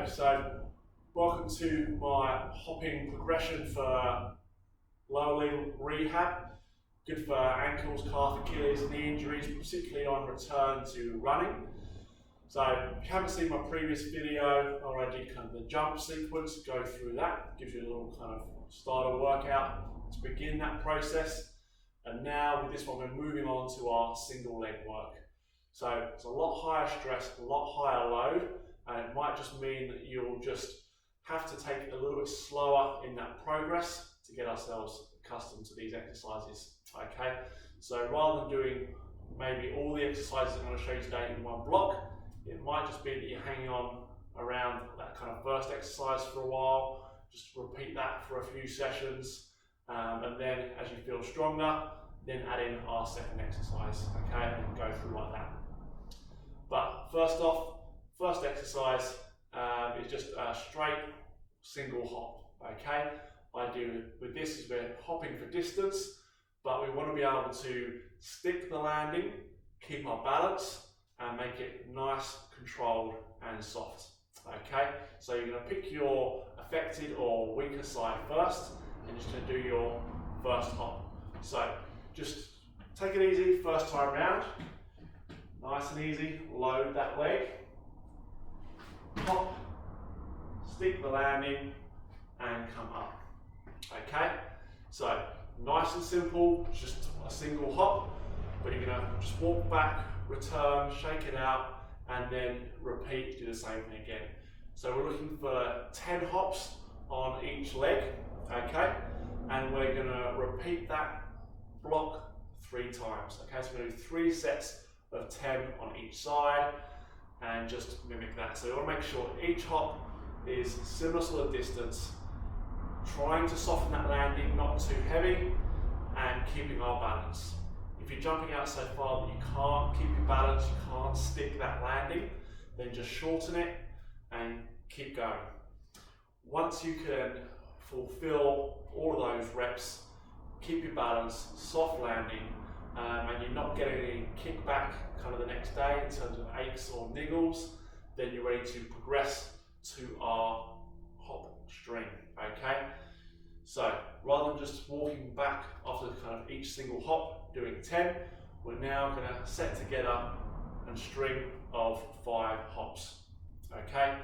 So welcome to my hopping progression for lower limb rehab. Good for ankles, calf, Achilles, knee injuries, particularly on return to running. So if you haven't seen my previous video, I did kind of the jump sequence, go through that, gives you a little kind of starter workout to begin that process. And now with this one, we're moving on to our single leg work. So it's a lot higher stress, a lot higher load, and it might just mean that you'll just have to take it a little bit slower in that progress to get ourselves accustomed to these exercises, okay? So rather than doing maybe all the exercises I'm going to show you today in one block, it might just be that you're hanging on around that kind of first exercise for a while, just repeat that for a few sessions, and then as you feel stronger, then add in our second exercise, okay, and go through like that. But first off, first exercise is just a straight single hop, okay? Idea with this is we're hopping for distance, but we want to be able to stick the landing, keep our balance, and make it nice, controlled, and soft, okay? So you're going to pick your affected or weaker side first, and you're just going to do your first hop. So just take it easy first time round, nice and easy, load that leg, hop, stick the landing, and come up, okay? So nice and simple, just a single hop, but you're going to just walk back, return, shake it out, and then repeat, do the same thing again. So we're looking for 10 hops on each leg, okay? And we're going to repeat that block 3 times, okay? So we're going to do 3 sets of 10 on each side and just mimic that. So you want to make sure each hop is similar sort of distance, trying to soften that landing, not too heavy, and keeping our balance. If you're jumping out so far that you can't keep your balance, you can't stick that landing, then just shorten it and keep going. Once you can fulfill all of those reps, keep your balance, soft landing, and you're not getting any kickback kind of the next day in terms of aches or niggles, then you're ready to progress to our hop string, okay? So rather than just walking back after kind of each single hop, doing 10, we're now going to set together a string of 5 hops, okay?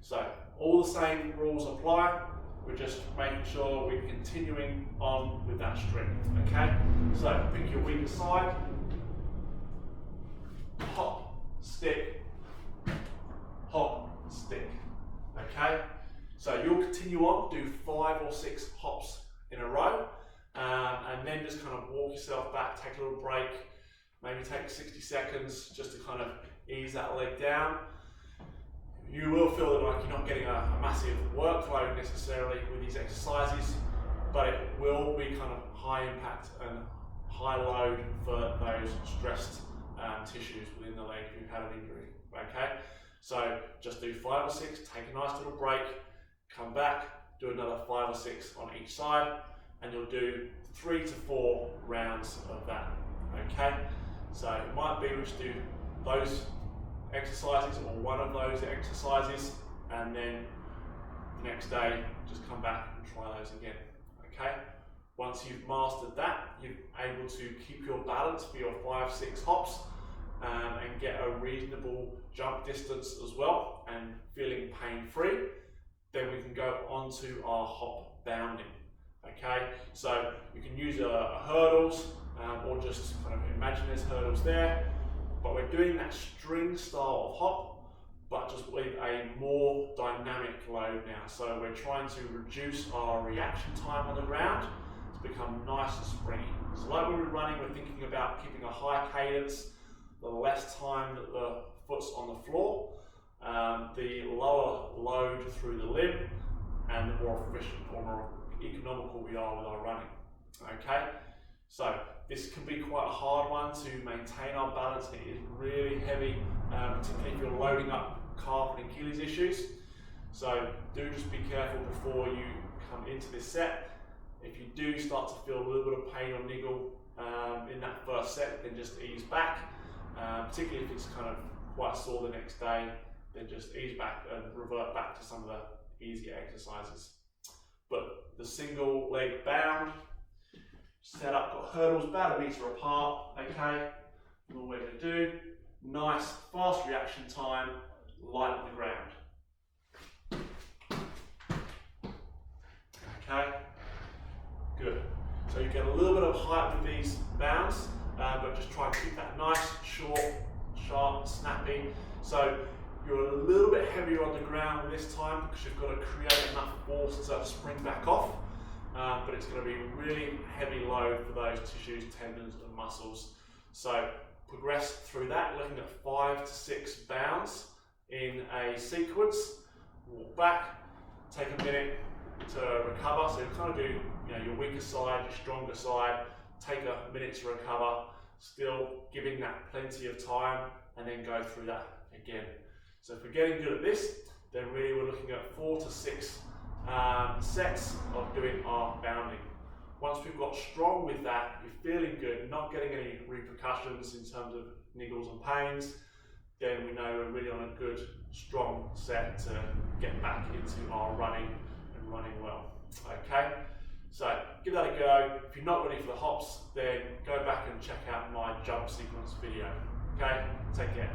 So all the same rules apply, we're just making sure we're continuing on with that string, okay? So pick your weaker side, hop, stick, hop, stick, okay? So you'll continue on, do 5 or 6 hops in a row, and then just kind of walk yourself back, take a little break, maybe take 60 seconds just to kind of ease that leg down. You will feel that like you're not getting a massive workload necessarily with these exercises, but it will be kind of high impact and high load for those stressed tissues within the leg if you've had an injury, okay? So just do 5 or 6, take a nice little break, come back, do another 5 or 6 on each side, and you'll do 3 to 4 rounds of that, okay? So it might be we just do those exercises or one of those exercises, and then the next day just come back and try those again, okay? Once you've mastered that, you're able to keep your balance for your 5-6 hops and get a reasonable jump distance as well and feeling pain-free, then we can go on to our hop bounding, okay? So you can use hurdles or just kind of imagine there's hurdles there, but we're doing that string style of hop, but just with a more dynamic load now. So we're trying to reduce our reaction time on the ground to become nice and springy. So like when we're running, we're thinking about keeping a high cadence, the less time that the foot's on the floor, the lower load through the limb, and the more efficient or more economical we are with our running, okay? So this can be quite a hard one to maintain our balance. It is really heavy, particularly if you're loading up calf and Achilles issues. So do just be careful before you come into this set. If you do start to feel a little bit of pain or niggle in that first set, then just ease back, particularly if it's kind of quite sore the next day, then just ease back and revert back to some of the easier exercises. But the single leg bound setup, got hurdles about 1 meter apart, okay? And all we're going to do, nice fast reaction time, light on the ground. Okay, good. So you get a little bit of height with these bounds, but just try and keep that nice, short, sharp, snappy. So you're a little bit heavier on the ground this time because you've got to create enough force to spring back off. But it's going to be a really heavy load for those tissues, tendons and muscles. So progress through that, looking at 5 to 6 bounds in a sequence. Walk back, take a minute to recover. So you kind of do your weaker side, your stronger side, take a minute to recover, still giving that plenty of time, and then go through that again. So if we're getting good at this, then really we're looking at 4 to 6 sets of doing our bounding. Once we've got strong with that, you're feeling good, not getting any repercussions in terms of niggles and pains, then we know we're really on a good, strong set to get back into our running and running well. Okay, so give that a go. If you're not ready for the hops, then go back and check out my jump sequence video. Okay, take care.